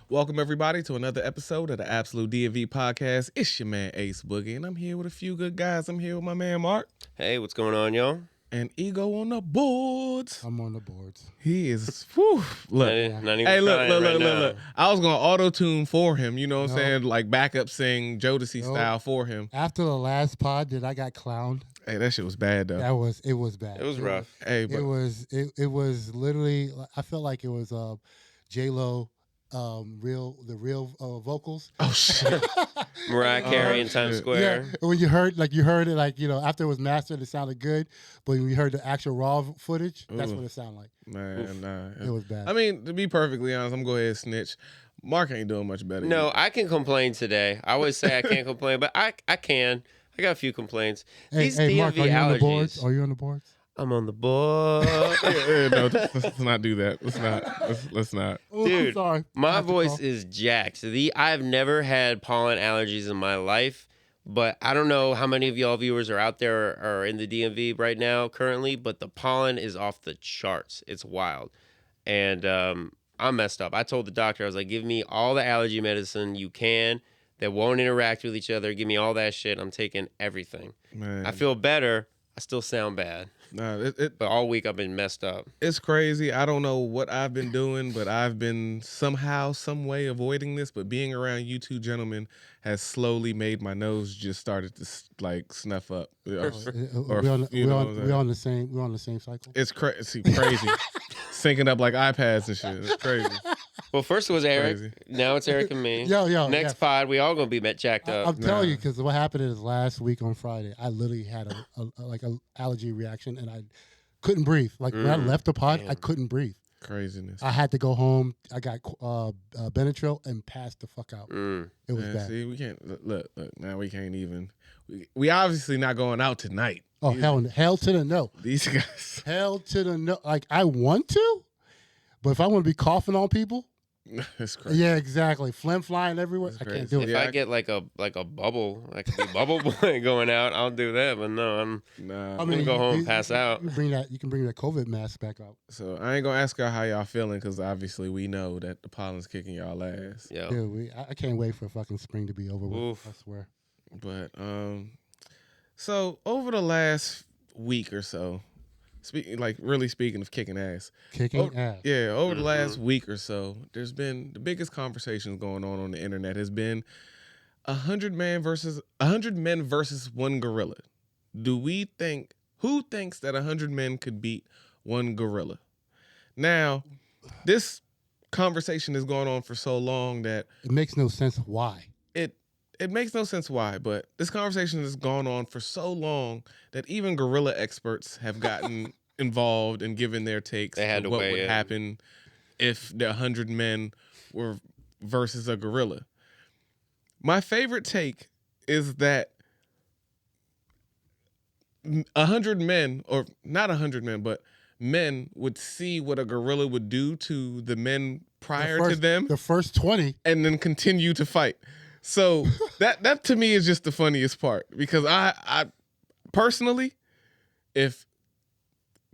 Welcome everybody to another episode of the Absolute DMV podcast. It's your man Ace Boogie, and I'm here with a few good guys. I'm here with my man Marc Hey, what's going on, y'all? and eGogh on the boards. I'm on the boards. He is, whew, look. Not even Hey, look, trying look, right look, now. look. I was gonna auto tune for him, you know what I'm No. saying, like backup sing Jodeci No. style for him. After the last pod that I got clowned, Hey, that shit was bad though. it was bad. It was rough. Hey, It but was literally. I felt like it was J-Lo, the real vocals. oh shit. Mariah Carey in shit. Times Yeah, Square. when you heard it, like after it was mastered, it sounded good, but when you heard the actual raw footage, that's Ooh. what it sounded like. Man, nah. It was bad. I mean, to be perfectly honest, I'm gonna go ahead and snitch. Marc ain't doing much better. No, I can complain today. I always say I can't complain, but I can. I got a few complaints. These hey, Marc, DMV are you on the boards? allergies. Are you on the boards? I'm on the board. No, let's not do that. Let's not. Oh, I'm Dude, sorry. I My have to voice call. is jacked. I've never had pollen allergies in my life, but I don't know how many of y'all viewers are out there are in the DMV right now currently, but the pollen is off the charts. It's wild. And I'm messed up. I told the doctor, I was like, give me all the allergy medicine you can that won't interact with each other. Give me all that shit. I'm taking everything. Man, I feel better. I still sound bad. nah, But all week I've been messed up. it's crazy. I don't know what I've been doing, but I've been somehow, some way avoiding this. But being around you two gentlemen has slowly made my nose just started to like snuff up. Or We're on you know what I'm saying? the same. We're on the same cycle. It's crazy, syncing up like iPads and shit. It's crazy. Well, first it was Eric. Crazy. Now it's Eric and me. Yo, Next yeah. pod, we all going to be jacked up. I'm telling Nah. you, because what happened is last week on Friday, I literally had a allergy reaction, and I couldn't breathe. Like when I left the pod, I Damn. couldn't breathe. Craziness. I had to go home. I got Benadryl and passed the fuck out. Mm. It was Man, bad. see, we can't look. Now we can't even. We obviously not going out tonight. Oh hell to the no, These guys. hell to the no. Like I want to, but if I want to be coughing on people, It's crazy. yeah, exactly, phlegm flying everywhere. That's I can't crazy. do it. If Yeah, I get like a bubble, like a bubble boy going out, I'll do that. But no, I'm Nah. gonna go home and pass out. You can bring that COVID mask back out. So I ain't gonna ask y'all how y'all feeling because obviously we know that the pollen's kicking y'all ass. Yo. Dude, I can't wait for fucking spring to be over with. Oof. I swear. But so over the last week or so, speaking of kicking ass, Kicking Oh, ass. yeah, over the Mhm. last week or so, there's been the biggest conversations going on the internet has been 100 men versus one gorilla. Who thinks that 100 men could beat one gorilla? Now, this conversation has gone on for so long that It makes no sense why. it makes no sense why, but this conversation has gone on for so long that even gorilla experts have gotten involved and given their takes They had of to what weigh would in. happen if the 100 men were versus a gorilla. My favorite take is that 100 men, or not 100 men, but men would see what a gorilla would do to the men prior to them The first 20. and then continue to fight. So that to me is just the funniest part because I personally, if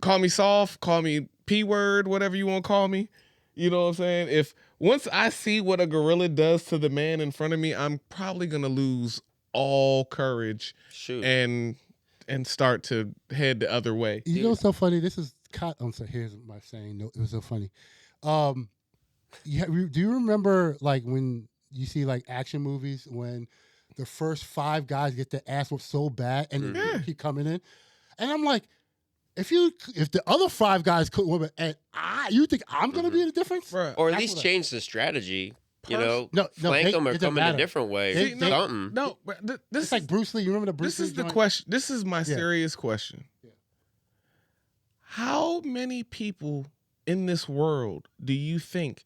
call me soft, call me P word, whatever you want to call me, you know what I'm saying? If once I see what a gorilla does to the man in front of me, I'm probably gonna lose all courage Shoot. and start to head the other way. You know what's so funny? This is I'm sorry, here's my saying. No, it was so funny. Do you remember like when you see like action movies when the first 5 guys get their ass whooped so bad and then Yeah. they keep coming in? And I'm like, if the other 5 guys couldn't win it, and you think I'm gonna be the difference? Bruh. Or at That's least what I- change the strategy. You know, No, flank them or it doesn't come in a matter. different way. They- they- Something. No, but this It's like Bruce Lee. You remember the Bruce this Lee is the joint? question. This is my Yeah. serious question. Yeah. How many people in this world do you think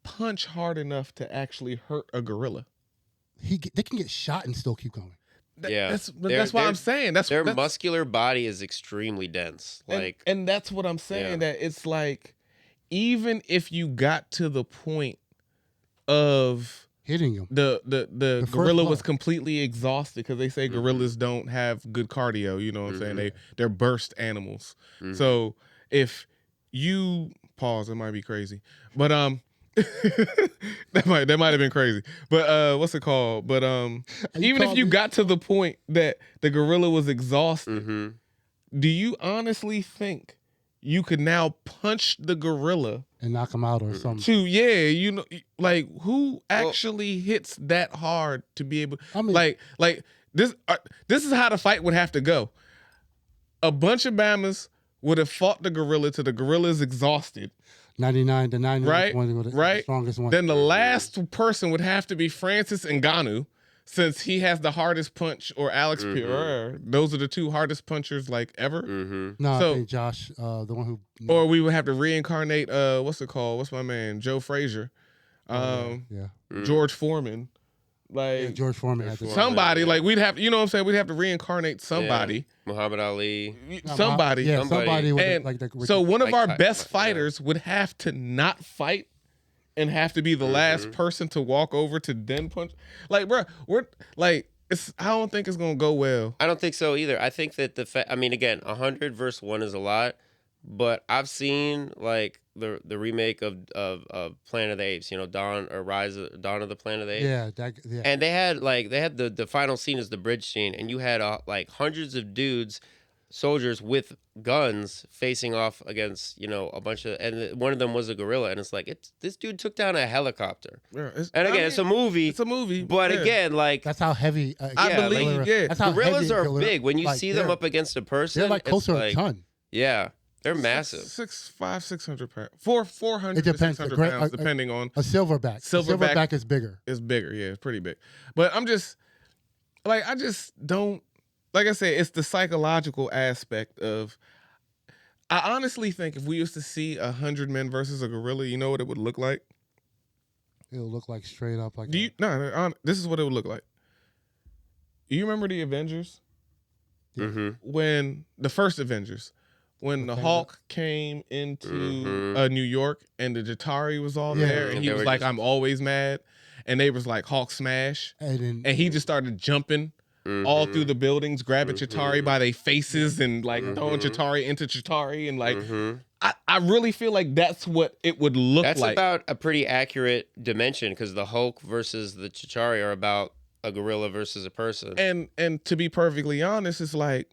punch hard enough to actually hurt a gorilla? They can get shot and still keep going. Yeah. That's They're- why I'm saying that's Their that's, muscular body is extremely dense. Like, and that's what I'm saying. That it's like even if you got to the point of Hitting him. the first gorilla was blow. completely exhausted because they say gorillas don't have good cardio. You know what I'm saying? They're burst animals. So if you pause, it might be crazy, but that might have been crazy. But what's it called? But even if you got to the point that the gorilla was exhausted, do you honestly think you could now punch the gorilla and knock him out or something? Like who actually hits that hard to be able? I mean, like this is how the fight would have to go. A bunch of Bamas would have fought the gorilla till the gorilla is exhausted. 99 to 99, right? The strongest one. Then the last person would have to be Francis Ngannou, since he has the hardest punch, or Alex Pereira. Those are the two hardest punchers like ever. No, I think Josh, the one who. Or we would have to reincarnate. What's it called? What's my man? Joe Frazier. George Foreman. Like George Foreman had to somebody. Like we'd have, you know what I'm saying? We'd have to reincarnate somebody. Yeah. Muhammad Ali. Somebody. Somebody. And like so one of our best fighters would have to not fight and have to be the last person to walk over to then punch. Like, bro, we're like, I don't think it's gonna go well. I don't think so either. I think that I mean, again, 100 versus 1 is a lot, but I've seen like the remake of Planet of the Apes. You know, Dawn of the Planet of the Apes. Yeah. And they had the final scene is the bridge scene, and you had like hundreds of soldiers with guns facing off against, you know, a bunch of, and one of them was a gorilla, and it's like this dude took down a helicopter. Yeah, it's a movie. It's a movie, but again, like that's how heavy. I believe. That's how gorillas heavy are big. When you see them up against a person, they're like closer to a ton. Yeah, they're massive. 600 pounds. 400 it depends. 600 pounds, depending on a silverback. Silverback is bigger. It's bigger. Yeah, it's pretty big. But I'm just like, I just don't. Like I said, it's the psychological aspect of. I honestly think if we used to see 100 men versus a gorilla, you know what it would look like? It'll look like straight up like. This is what it would look like. You remember the Avengers? When the first Avengers, when the Hulk came into New York and the Jatari was all there, and he was like, "I'm always mad," and they was like, "Hulk smash," and he just started jumping. All through the buildings, grabbing Chitauri by their faces and like throwing Chitauri into Chitauri, and like I really feel like that's what it would look like. That's about a pretty accurate dimension, because the Hulk versus the Chitauri are about a gorilla versus a person. And to be perfectly honest, it's like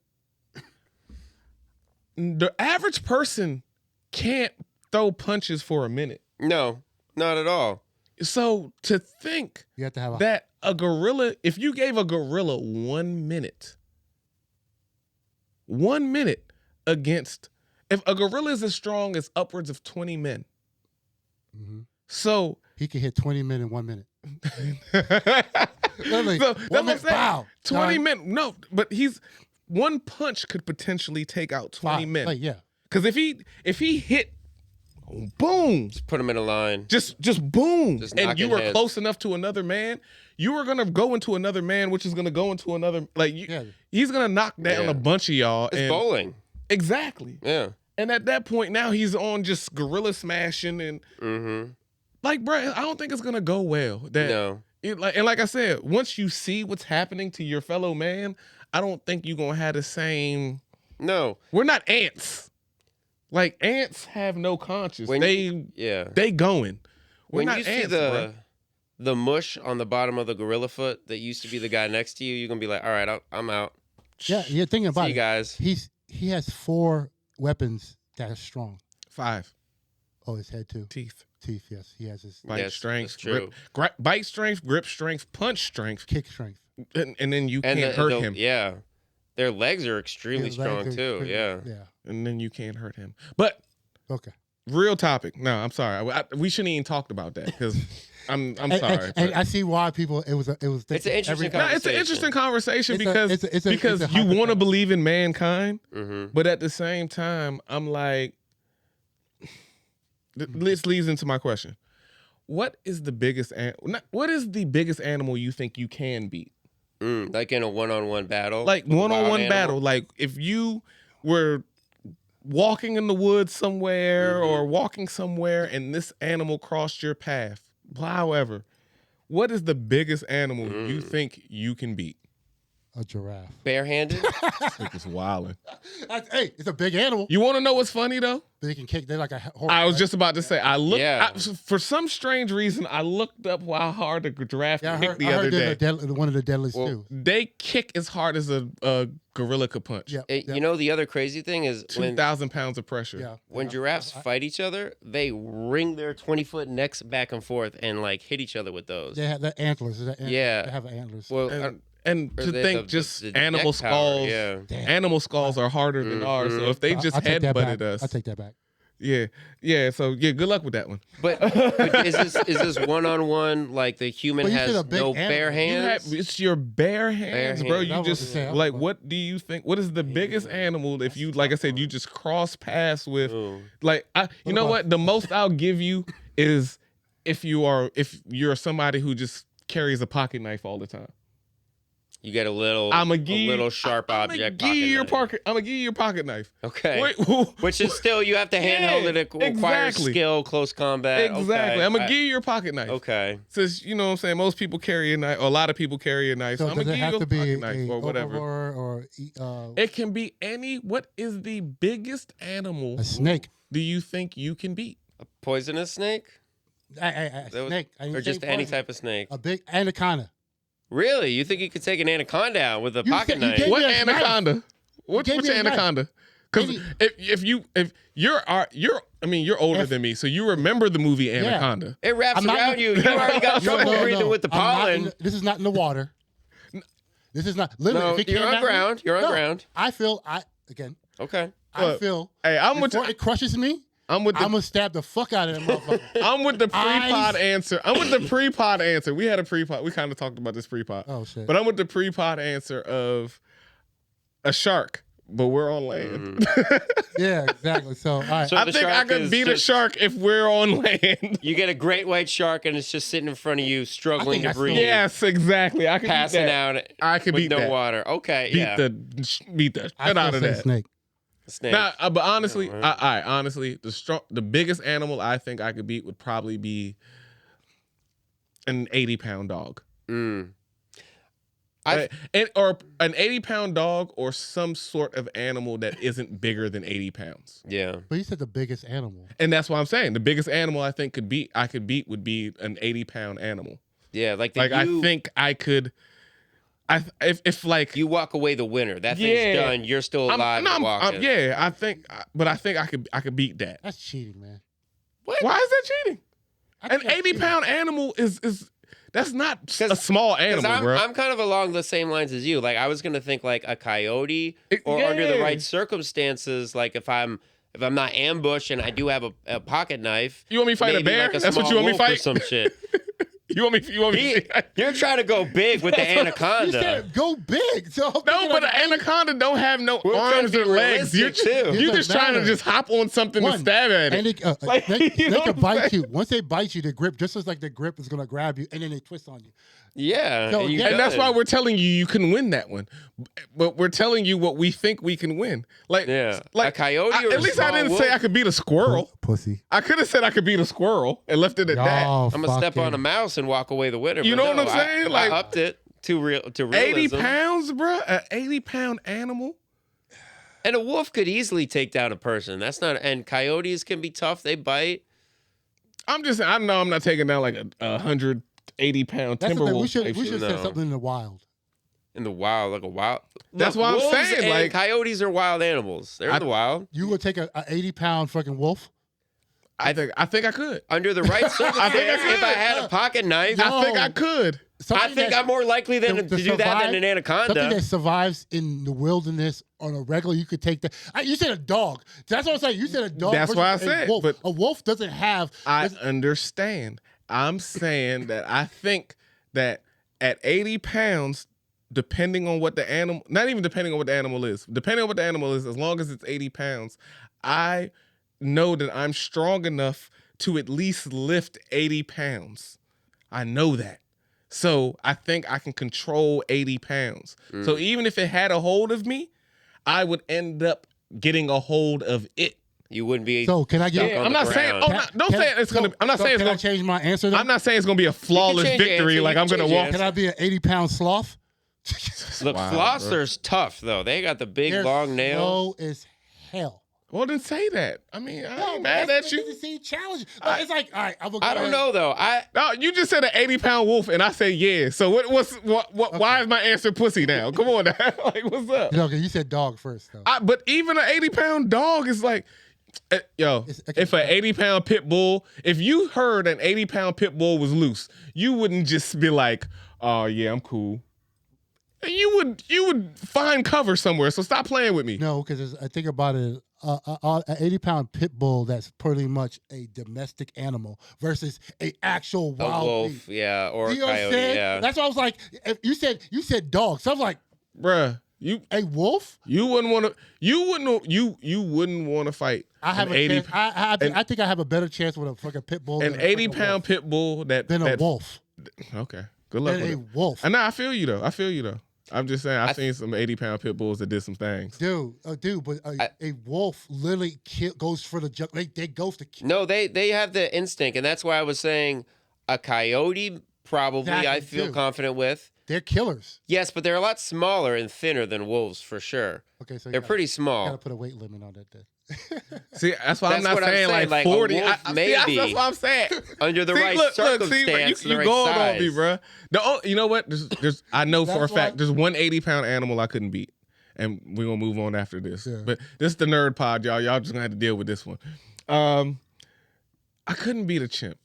the average person can't throw punches for a minute. No, not at all. So to think you have to have that a gorilla, if you gave a gorilla 1 minute against, if a gorilla is as strong as upwards of 20 men, so he can hit 20 men in 1 minute. Literally, so that's what I'm saying. Wow, 20 men. No, but one punch could potentially take out 20 men. Like, yeah, because if he hit. Boom! Just put him in a line. Just boom! Just and you were heads. close enough to another man. You were gonna go into another man, which is gonna go into another. Like he's gonna knock down a bunch of y'all. It's bowling. Exactly. Yeah. And at that point, now he's on just gorilla smashing and like, bro, I don't think it's gonna go well. No. Like I said, once you see what's happening to your fellow man, I don't think you're gonna have the same. No, we're not ants. Like ants have no conscience. They going. When you see the mush on the bottom of the gorilla foot that used to be the guy next to you, you're gonna be like, all right, I'm out. Yeah, you're thinking about See you guys. He has 4 weapons that are strong. 5. Oh, his head too. Teeth. Yes, he has his bite strength, bite strength, grip strength, punch strength, kick strength, and then you can't hurt him. Yeah. Their legs are extremely strong too. Yeah. And then you can't hurt him. But okay. Real topic. No, I'm sorry. We shouldn't even talk about that because I'm sorry. And I see why people. It's an interesting conversation. It's an interesting conversation because you want to believe in mankind, but at the same time, I'm like, this leads into my question. What is the biggest animal you think you can beat? Like in a one-on-one battle? Like one-on-one battle. Like if you were walking in the woods somewhere or walking somewhere and this animal crossed your path, however, what is the biggest animal you think you can beat? A giraffe. Barehanded? It's wilding. Hey, it's a big animal. You want to know what's funny though? They can kick. They're like a horse. I was just about to say. I looked. Yeah. For some strange reason, I looked up how hard a giraffe Yeah, kicked the other day. One of the deadliest Well, too. They kick as hard as a gorilla could punch. Yeah, You know, the other crazy thing is 2,000 pounds of pressure. yeah. when giraffes fight each other, they wring their 20-foot necks back and forth and like hit each other with those. They have the antlers. Yeah. They have antlers. Well, And or to the- think the- just the animal neck power, skulls, yeah. Damn. animal skulls are harder than ours. So if they just I'll take that headbutted back. us, I'll take that back. yeah. So yeah, good luck with that one. but is this one-on-one like the human But you said has a big no animal. bare hands? It's your bare hands, bro. hands. You I was just gonna say, like, what do you think? What is the biggest animal? If you, like I said, you just cross paths with, Ooh. like, you know what? The most I'll give you is if you're somebody who just carries a pocket knife all the time. You get a little sharp I'm object. gonna give you pocket your pocket knife. knife. Okay. Wait, Which is still, you have to handheld it. It requires exactly. skill, close combat. Exactly. Okay. I'm gonna give you your pocket knife. Okay. Since you know what I'm saying, most people carry a knife, or a lot of people carry a knife. So So I'm does gonna it give you have a to be pocket a knife or whatever. herbivore or It can be any. What is the biggest animal a snake? do you think you can beat? A poisonous snake? A snake. I didn't Or say just any poison. type of snake? A big anaconda. Really? You think you could take an anaconda out with a You pocket said you knife? gave me What a knife. anaconda? What's gave me your a knife. anaconda? Because Any- if you're older than me, so you remember the movie Anaconda. It wraps I'm not- around you. You already got No, trouble no, breathing no. with the I'm not pollen. this is not in the water. This is not literally. No, if it you're came on at me- ground. You're on No, ground. I feel Okay. Look, feel. Hey, I'm with Before it crushes me, I'm with the I'm gonna stab the fuck out of that motherfucker. I'm with the pre-pod Eyes. answer. I'm with the pre-pod answer. We had a pre-pod. We kind of talked about this pre-pod. Oh shit. But I'm with the pre-pod answer of a shark, but we're on land. Yeah, exactly. So all right. So I the think I shark could is beat a just- shark if we're on land. You get a great white shark and it's just sitting in front of you, struggling to that's breathe, the- Yes, exactly. I could passing beat that. out I could with beat no that. water. Okay, Beat yeah. the shit I out of say that. snake. Snake. Nah, but honestly, Yeah, honestly, the biggest animal I think I could beat would probably be an 80-pound dog. Mm. Or an 80-pound dog or some sort of animal that isn't bigger than 80 pounds. Yeah. But you said the biggest animal. And that's why I'm saying the biggest animal I think I could beat would be an 80-pound animal. Yeah, like I think I could. If like you walk away the winner. That Yeah. thing's done. You're still alive and walking. yeah, I think I could beat that. That's cheating, man. What? Why is that cheating? I An think that's 80-pound animal is that's not a small animal, bro. I'm kind of along the same lines as you. Like I was gonna think like a coyote, or Yeah. under the right circumstances, like if I'm not ambushed and I do have a pocket knife. You want me to fight a maybe bear? like a That's what small you want me to wolf or fight? some shit. You want me? You're trying to go big with the You anaconda. said go big. So No, but an anaconda don't have no We're trying arms to or be legs. You're realistic, too. you're It just doesn't trying to matter. just hop on something to One, stab at and it. they, snake you know can what I'm bite saying? you. Once they bite you, the grip just looks like the grip is gonna grab you, and then they twist on you. Yeah, So, and, yeah, And that's why we're telling you can win that one. But we're telling you what we think we can win. Like, Yeah. like A coyote or at a least I small didn't wolf? say I could beat a squirrel. Pussy. I could have said I could beat a squirrel and left it at that. Y'all I'm gonna step on a fucking- mouse and walk away the winner. You but know what no, I'm saying? Like- I upped it to realism. 80 pounds, bro? An 80-pound animal? And a wolf could easily take down a person. That's not. And coyotes can be tough. They bite. I know I'm not taking down like a 180-pound That's the timber thing. wolf. We should type shit. say No. something in the wild. In the wild, like a wild. That's Look, what I'm wolves saying, and like- coyotes are wild animals. They're in the wild. You would take a 80-pound fucking wolf. I think I could. Under the right circumstances, if I had a pocket knife, No. I think I could. I Something think that- I'm more likely to do that than an Something anaconda. that survives in the wilderness on a regular, you could take that. You said a dog. That's what I'm saying. You said a dog. That's what I versus a said, wolf. but- A wolf doesn't have. I understand. I'm saying that I think that at 80 pounds, depending on what the animal, not even depending on what the animal is, depending on what the animal is, as long as it's 80 pounds, I know that I'm strong enough to at least lift 80 pounds. I know that. So I think I can control 80 pounds. So even if it had a hold of me, I would end up getting a hold of it. You wouldn't be. So can I get? Stuck on I'm the not saying. ground. Oh, don't say it's gonna. I'm not saying it's Can I gonna. change my answer? Then? I'm not saying it's gonna be a flawless change your victory. answer. Like You I'm can gonna change your walk. Can I be an 80-pound sloth? Look, Wow, Flosser's tough though. They got the big They're long nails. slow as hell. Well, then say that. I mean, I No, ain't mad that's at you. To see challenge. Like, it's like, all right, I'm gonna I don't know though. No, you just said an 80-pound wolf, and I say yeah. So why is my answer pussy now? Come on now. Like, what's up? Okay, you said dog first, though. But even an 80-pound dog is like, yo, Okay. if an 80-pound pit bull, if you heard an 80-pound pit bull was loose, you wouldn't just be like, oh yeah, I'm cool. You would find cover somewhere. So stop playing with me. No, because I think about it, an 80-pound pit bull that's pretty much a domestic animal versus a actual A wild wolf, beast. yeah, or a You know what I'm coyote, saying? yeah. That's why I was like, if you said dog, so I'm like, Bruh, a wolf? you wouldn't want to fight. I have an a 80 chance. I think I have a better chance with a fucking pit bull an than a fucking 80-pound wolf. pit bull than a that wolf. Okay, good luck Than with a it. wolf. And I feel you though. I'm just saying I've seen some 80-pound pit bulls that did some things. But a wolf literally goes for the jump. They goes to kill. No, they have the instinct, and that's why I was saying a coyote probably I Exactly, feel dude. confident with. They're killers. Yes, but they're a lot smaller and thinner than wolves for sure. Okay, so They're pretty Gotta small. put a weight limit on that then. See, that's why I'm That's not what I'm saying saying, like like, a 40. wolf See, maybe. that's what I'm saying. Under the See, right look, circumstance, you the right going size. on me, bro. You know what? There's I know for a That's fact why- there's one 80-pound animal I couldn't beat, and we're gonna move on after this. Yeah. But this is the nerd pod, y'all. Y'all just gonna have to deal with this one. I couldn't beat a chimp.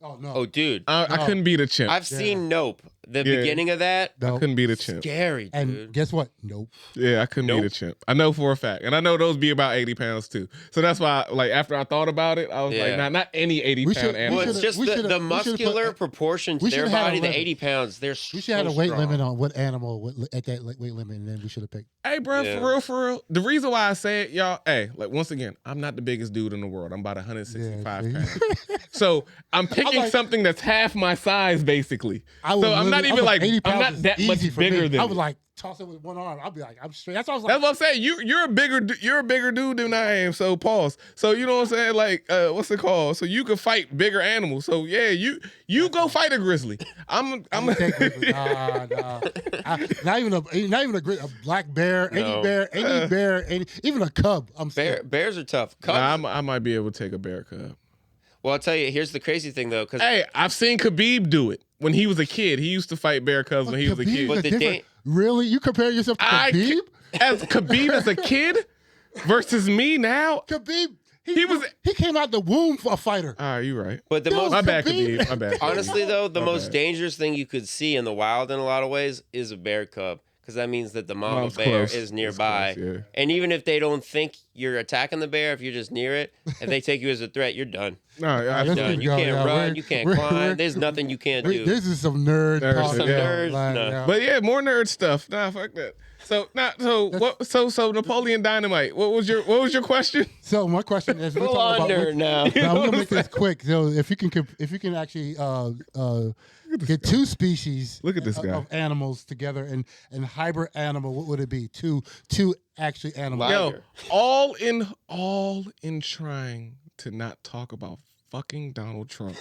Oh no. Oh, dude. I No. couldn't beat a chimp. I've seen Nope. The Yeah. beginning of that, No. I couldn't beat a chimp. scary, dude. And guess what? Nope. Yeah, I couldn't beat a Nope. chimp. I know for a fact, and I know those be about 80 pounds too. So that's why, like, after I thought about it, I was Yeah. like, not any 80-pound should- animal. Well, it's should've- just we the should've put- muscular proportion to we their should've had a body, the limit. 80 pounds, they're We should have had a so weight strong. limit on what animal at that weight limit, and then we should have picked. Hey, bro, Yeah. for real. The reason why I say it, y'all, hey, like, once again, I'm not the biggest dude in the world. I'm about 165 Yeah, pounds. So I'm picking like- something that's half my size, basically. I would So I'm not literally- even was like, 80 I'm pounds not is that much easy for bigger me. than I you. would like toss it with one arm. I'd be like, I'm straight. That's what I was like. That's what I'm saying. You're a bigger dude than I am. So pause. So you know what I'm saying? Like, what's it called? So you can fight bigger animals. So yeah, you go fight a grizzly. I'm gonna take it. Nah. Not even a black bear, No. any bear, even a cub. I'm scared. Bears are tough. Cubs, I might be able to take a bear cub. well, I'll tell you, here's the crazy thing, though, because Hey, I've seen Khabib do it when he was a kid. He used to fight bear cubs when he was a Khabib's kid. But the different. Really? You compare yourself to Khabib? As Khabib as a kid versus me now. Khabib, He came out the womb for a fighter. All right, you right. but the Dude, most My bad, Khabib. Khabib. My bad. honestly, though, the My most bad. dangerous thing you could see in the wild in a lot of ways is a bear cub, because that means that the mama Mom's bear close. is It's nearby. close, yeah. And even if they don't think you're attacking the bear, if you're just near it, if they take you as a threat, you're done. No, I Let's feel Done. keep You going, can't yeah. run, We're- you can't we're- climb. There's nothing you can't do. This is some nerd Nerd talk. shit, yeah. nerds, Like, no. yeah. But yeah, more nerd stuff. Nah, fuck that. So Napoleon Dynamite. What was your question? So my question is, we're Full talking on about nerd now. Now we're gonna make this quick. So if you can actually get two species Look at this guy. of animals together and hybrid animal, what would it be? Two actually animals. Lion. Yo, Liger. all in trying to not talk about fucking Donald Trump.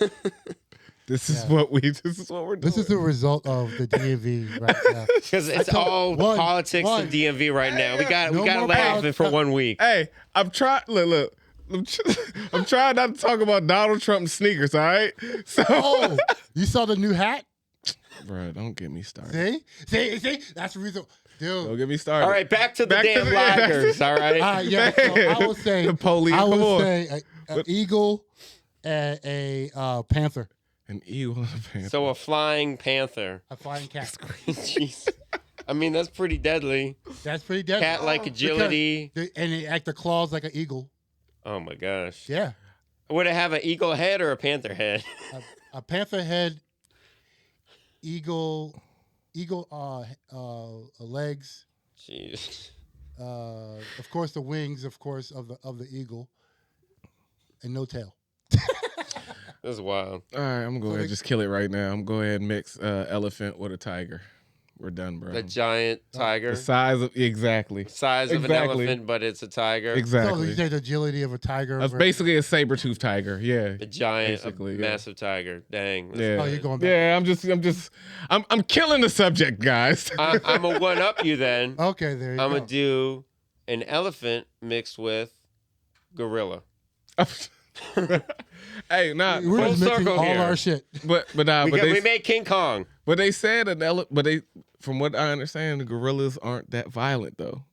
This is what we're doing. This is the result of the DMV right now. Because it's all politics and DMV right now. We got No to more laugh politics. for 1 week. Hey, I'm trying. Look. I'm trying not to talk about Donald Trump's sneakers. All right. So, Oh, you saw the new hat? bro, don't get me started. See? That's the reason. Don't Dude. get me started. All right, back to the Back to damn the- lagers, all right? Yeah, so I would say Napoleon, I come would on. say an eagle and a panther. An eagle and a panther. So a flying panther. A flying cat. Jeez. I mean, that's pretty deadly. That's pretty deadly. Cat-like agility. And they act the claws like an eagle. Oh, my gosh. Yeah. Would it have an eagle head or a panther head? A panther head, eagle legs, Jeez. of course the wings, of the eagle, and no tail. That's wild. All right, I'm gonna go ahead and just kill it right now. I'm gonna go ahead and mix elephant with a tiger. We're done, bro. A giant tiger. The size of exactly. Size of an elephant, but it's a tiger. So Exactly. you say the agility of a tiger. That's basically a saber-toothed tiger. Yeah. A giant, Basically, yeah. massive tiger. Dang. Yeah. Oh, you're going back. Yeah, I'm killing the subject, guys. I'm gonna one up you then. Okay, there you go. I'm gonna do an elephant mixed with gorilla. Hey, nah, We're full just mixing circle all here. our shit. but We they made King Kong. but they said from what I understand, the gorillas aren't that violent though.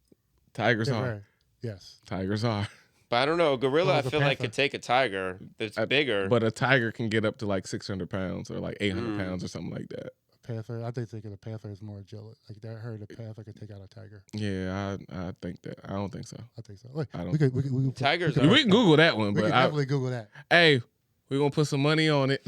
Tigers Yeah, are. right. Yes. Tigers are. But I don't know. Gorilla, Oh, I the feel like panther. could take a tiger that's bigger. But a tiger can get up to like 600 pounds or like 800 pounds or something like that. Panther. I think thinking the panther is more agile. Like I heard the panther could take out a tiger. Yeah, I think that. I don't think so. I think so. Wait, I don't- we could Tigers we are- We can Google that one, We but can definitely Google that. hey, we're gonna put some money on it.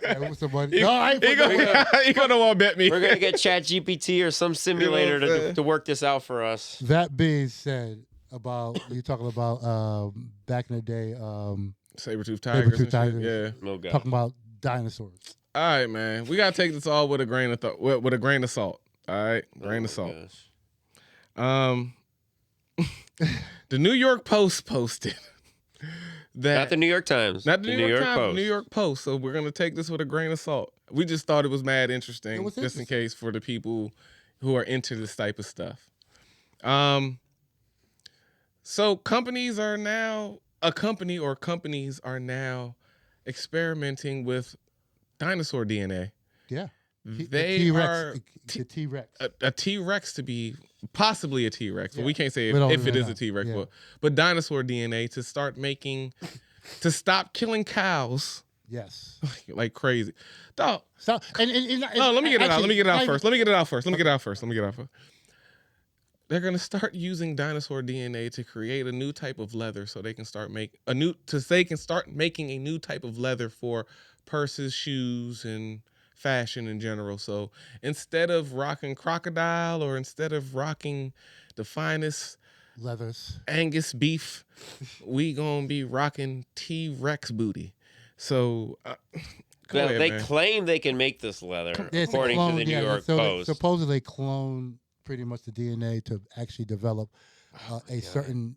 Yeah, with some money. He No, I ain't put no money. he gonna want to bet me. We're gonna get ChatGPT or some simulator what I'm saying? to work this out for us. That being said, about you talking about back in the day, Saber-toothed tigers. Saber-toothed and shit. tigers. Yeah. Oh god. talking about dinosaurs. All right, man. We gotta take this all with a grain of with a grain of salt. All right, grain of Oh, salt. gosh. The New York Post posted that Not the New York Times. not the New York Times, Post. the New York Post. So we're gonna take this with a grain of salt. We just thought it was mad interesting, It was just in interesting. case for the people who are into this type of stuff. So companies are now companies are now experimenting with dinosaur DNA. Yeah, They T-Rex, are the T-Rex. a T-Rex to be possibly a T-Rex, but Yeah. we can't say We don't if it even is know. a T-Rex, Yeah. but dinosaur DNA to start making, to stop killing cows Yes. like crazy. Dog, So and no, let me get it out. Let me get it out like- first. Let me get it out first. They're gonna start using dinosaur DNA to create a new type of leather, so they can start making a new type of leather for purses, shoes, and fashion in general. So instead of rocking crocodile or instead of rocking the finest Leathers. Angus beef, we gonna be rocking T-Rex booty. So go Well, ahead, they man. claim they can make this leather, Yeah, it's a according to clone, the New yeah, York so Post. supposedly clone pretty much the DNA to actually develop Oh a certain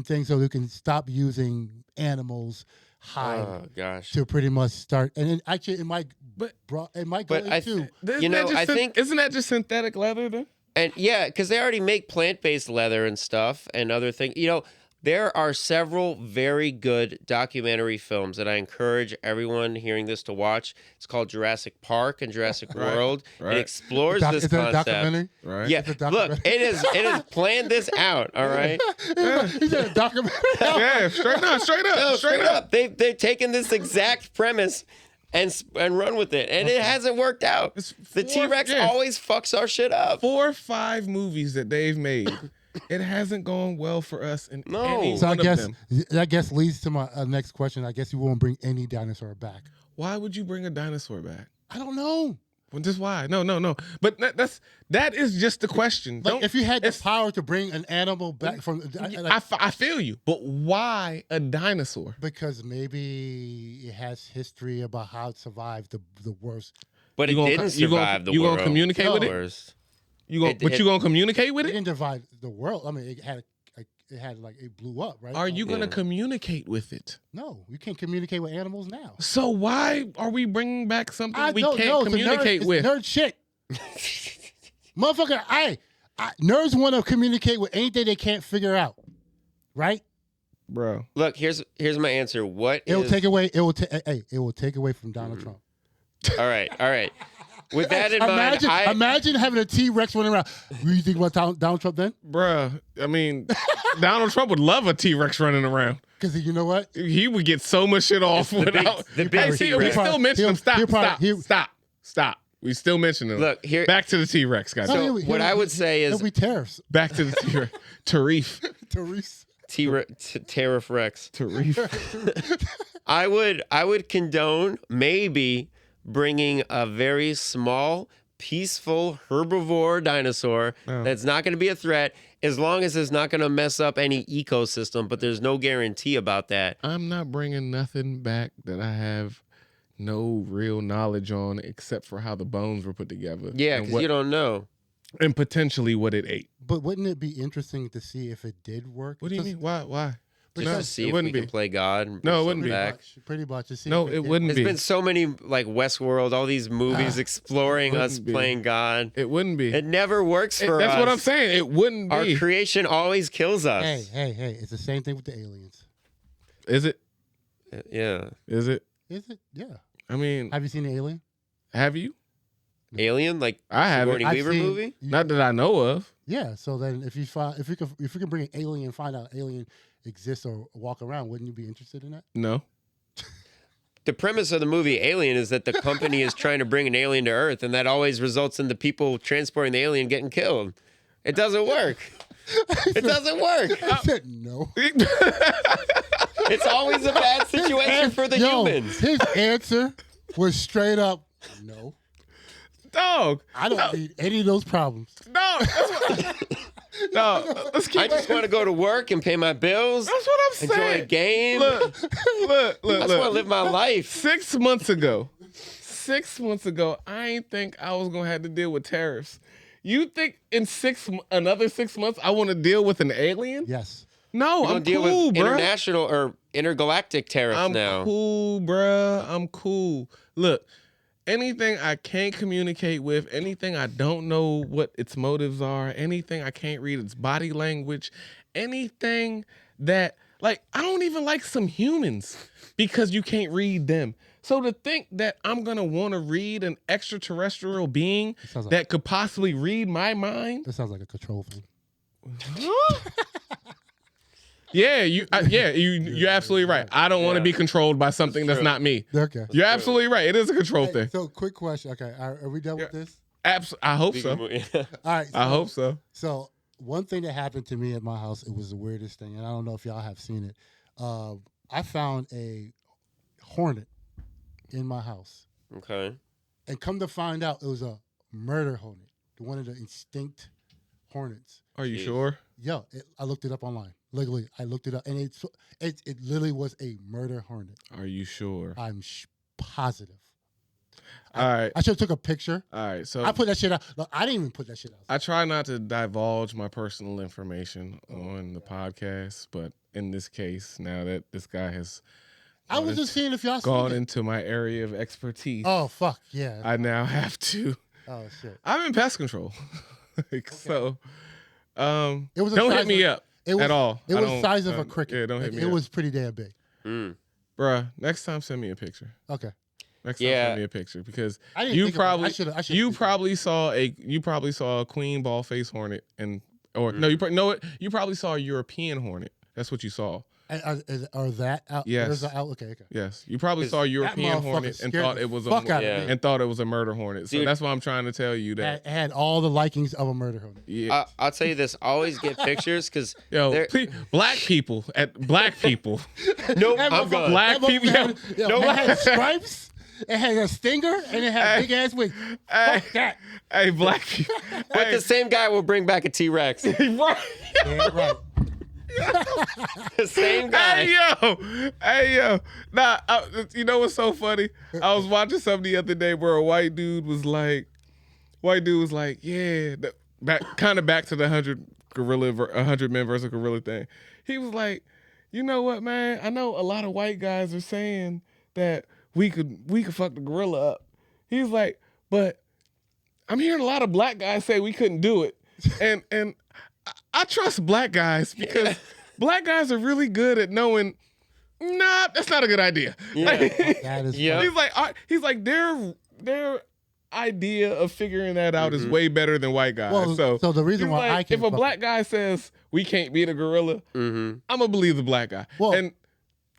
thing, so they can stop using animals hide Oh gosh. to pretty much start. And then actually, it might But- go But I into Isn't You know, that just I think- isn't that just synthetic leather then? And yeah, because they already make plant-based leather and stuff and other things. You know, there are several very good documentary films that I encourage everyone hearing this to watch. It's called Jurassic Park and Jurassic Right, World. right. It explores Is this that a concept. documentary? Right? Yeah, It's a look, documentary. it has planned this out. All right, He said a documentary. Yeah, straight up. no, straight up, they've taken this exact premise and run with it, and it hasn't worked out. It's The four- T-Rex yeah. always fucks our shit up. 4 or 5 movies that they've made. It hasn't gone well for us in No. any So I one of guess them. that leads to my next question. I guess you won't bring any dinosaur back. Why would you bring a dinosaur back? I don't know. Well, just why? No. But that is just the question. Like Don't, if you had the it's- power to bring an animal back from, I feel you, but why a dinosaur? because maybe it has history about how it survived the worst. But You it gonna didn't co- you gonna- survive the you world. gonna communicate with it? Worst. You gonna communicate with It it? didn't divide the world. I mean, it had like it blew up, right? Are you gonna Yeah. communicate with it? No, you can't communicate with animals now. So why are we bringing back something I we don't can't know. It's communicate it's with? nerd shit, motherfucker. Nerds want to communicate with anything they can't figure out, right? Bro. Look, here's my answer. What It will is- take away. It will take away from Donald Trump. All right. With that in mind, Imagine having a T-Rex running around. What do you think about Donald Trump then? Bruh, I mean, Donald Trump would love a T-Rex running around. Because you know what? He would get so much shit off the big- without. the big Hey, see, we T-Rex. still mention him. He'll- Stop. We still mention him. Look, here- Back to the T-Rex, guys. No, what I would say is- it'll be tariffs. Back to the T-Rex. Tarif. Therese. Tariff Rex. Tarif. I would condone maybe bringing a very small, peaceful herbivore dinosaur Oh. that's not going to be a threat as long as it's not going to mess up any ecosystem, but there's no guarantee about that. I'm not bringing nothing back that I have no real knowledge on except for how the bones were put together. Yeah, and because you don't know. and potentially what it ate. But wouldn't it be interesting to see if it did work? What do you mean? Why? Just No, to see it if wouldn't we be. can play God. And No, it bring wouldn't something be. back. Pretty much to see. No, if it did wouldn't work. There's be. been so many like Westworld, all these movies exploring us wouldn't be. playing God. It wouldn't be. It never works for us. That's what I'm saying. It wouldn't Our be. creation always kills us. Hey! It's the same thing with the aliens. Is it? Yeah. Is it? Is it? Yeah. I mean, Have you seen the Alien? have you? Alien, like I haven't. Sigourney I've Weaver seen- movie. Not that I know of. Yeah. So then, if you can bring an alien and find out an alien exists or walk around, wouldn't you be interested in that? No. The premise of the movie Alien is that the company is trying to bring an alien to Earth, and that always results in the people transporting the alien getting killed. It doesn't work. It doesn't work. I said no. It's always a bad situation for the humans. His answer was straight up no. Dog. I don't need any of those problems. No. No. Let's keep I just want to go to work and pay my bills, That's what I'm enjoy saying. a game. Look. I just want to live my life. 6 months ago, I ain't think I was gonna have to deal with tariffs. You think in another 6 months I want to deal with an alien? Yes. No, We're I'm gonna deal cool, with bro. international or intergalactic tariffs I'm now. cool, bruh. I'm cool. Look, anything I can't communicate with, anything I don't know what its motives are, anything I can't read its body language, anything that, like, I don't even like some humans because you can't read them. So to think that I'm going to want to read an extraterrestrial being sounds like- that could possibly read my mind. This sounds like a control thing. Yeah, you're absolutely right. I don't want to be controlled by something that's not me. Okay. You're absolutely right. It is a control Hey, thing. so, quick question. Okay, are we done with this? I hope so. All right. I hope so. So, one thing that happened to me at my house, it was the weirdest thing, and I don't know if y'all have seen it. I found a hornet in my house, Okay. and come to find out, it was a murder hornet, one of the extinct hornets. Are you Jeez. sure? Yo, I looked it up online. Literally, I looked it up, and it literally was a murder hornet. Are you sure? I'm positive. All right. I should have took a picture. All right. So I put that shit out. Look, I didn't even put that shit out. I try not to divulge my personal information on the podcast, but in this case, now that this guy has I was just seeing if y'all gone seen it. into my area of expertise, Oh fuck yeah! I now have to. Oh shit! I'm in pest control, so It was a don't size hit me of- up It was at all. It I was don't- size of a cricket. Yeah, don't hit me It up. was pretty damn big. Mm. Bruh, next time send me a picture. Okay. Next time Yeah. send me a picture because I didn't you think about it. probably I should've you think probably saw a queen ball face hornet no you probably saw a European hornet. That's what you saw. Are that out? Yes. There's a out. Okay. Yes, you probably saw a European motherfucker hornet and scared thought the it was fuck out of me. a murder hornet. So Dude. that's why I'm trying to tell you that. It had all the likings of a murder hornet. Yeah. I'll tell you this: always get pictures because Yo, please, black people. nope, That I'm motherfucker- gone. Black that people- motherfucker had- no, it had stripes. It had a stinger and it had Hey. big ass wings. Hey. Fuck that. Hey, black people. But the same guy will bring back a T-Rex. Right. Yeah, right. The same guy. Hey yo, nah. You know what's so funny? I was watching something the other day where a white dude was like, yeah, back to the 100 men versus gorilla thing. He was like, you know what, man? I know a lot of white guys are saying that we could fuck the gorilla up. He's like, but I'm hearing a lot of black guys say we couldn't do it, and I trust black guys because black guys are really good at knowing, nah, that's not a good idea. Yeah. That is Yeah. He's like their idea of figuring that out is way better than white guys. Well, so the reason he's why like, I can if a black guy says we can't beat a gorilla, Mm-hmm. I'm gonna believe the black guy. Well, and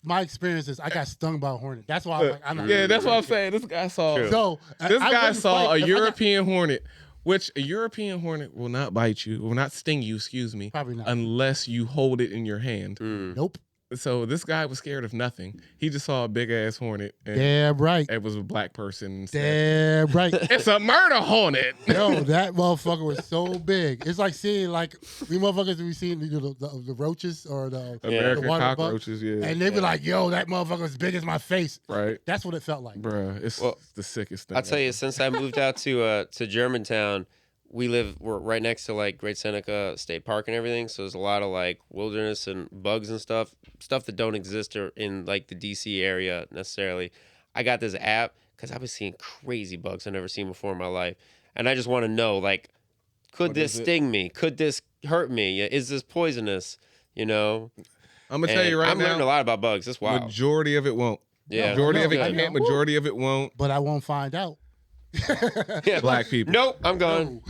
my experience is I got stung by a hornet. That's why I'm like, I'm not. yeah, that's what I'm saying. This guy saw. True. So This I guy wouldn't saw fight a if I got- European hornet, which a European hornet will not bite you, will not sting you, excuse me, Probably not. unless you hold it in your hand. Mm. Nope. So this guy was scared of nothing. He just saw a big ass hornet. And Damn right. it was a black person. And said, Damn right. it's a murder hornet. Yo, that motherfucker was so big. It's like seeing like we motherfuckers we seen the roaches or the American water cockroaches, bugs, yeah. and they be like, "Yo, that motherfucker as big as my face." Right. That's what it felt like. Bruh, it's the sickest thing. I'll tell you, since I moved out to Germantown, we're right next to like Great Seneca State Park and everything. So there's a lot of like wilderness and bugs and stuff that don't exist in like the DC area necessarily. I got this app because I was seeing crazy bugs I've never seen before in my life, and I just want to know like, could this sting me? Could this hurt me? Is this poisonous? You know. I'm gonna tell you right now. I'm learning a lot about bugs. It's wild. Majority of it won't. Yeah. Majority of it can't. Majority of it won't. But I won't find out. Yeah. Black people. Nope, I'm gone.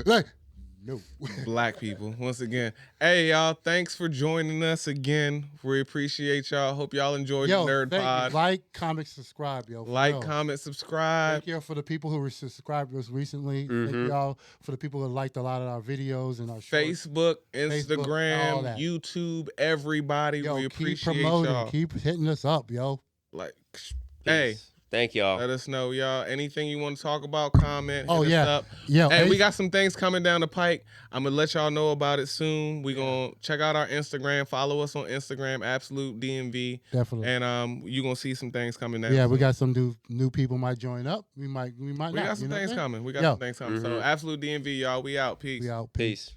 No. Black people. Once again. Hey, y'all. Thanks for joining us again. We appreciate y'all. Hope y'all enjoyed the Nerd thank Pod. you. Like, comment, subscribe, yo. Like, comment, subscribe. Thank you for the people who were subscribed to us recently. Mm-hmm. Thank y'all for the people who liked a lot of our videos and our shorts. Facebook, all Instagram, that. YouTube, everybody. Yo, we keep appreciate promoting. y'all. Keep hitting us up, yo. Like, Peace. hey. Thank y'all. Let us know, y'all. Anything you want to talk about, comment. Oh, hit yeah. us up. Yo, Hey, we got some things coming down the pike. I'm going to let y'all know about it soon. We're going to check out our Instagram. Follow us on Instagram, Absolute DMV. Definitely. And you're going to see some things coming down. Yeah, soon. we got some new people might join up. We might We not. got some things coming. We got some things coming. So Absolute DMV, y'all. We out. Peace. We out. Peace.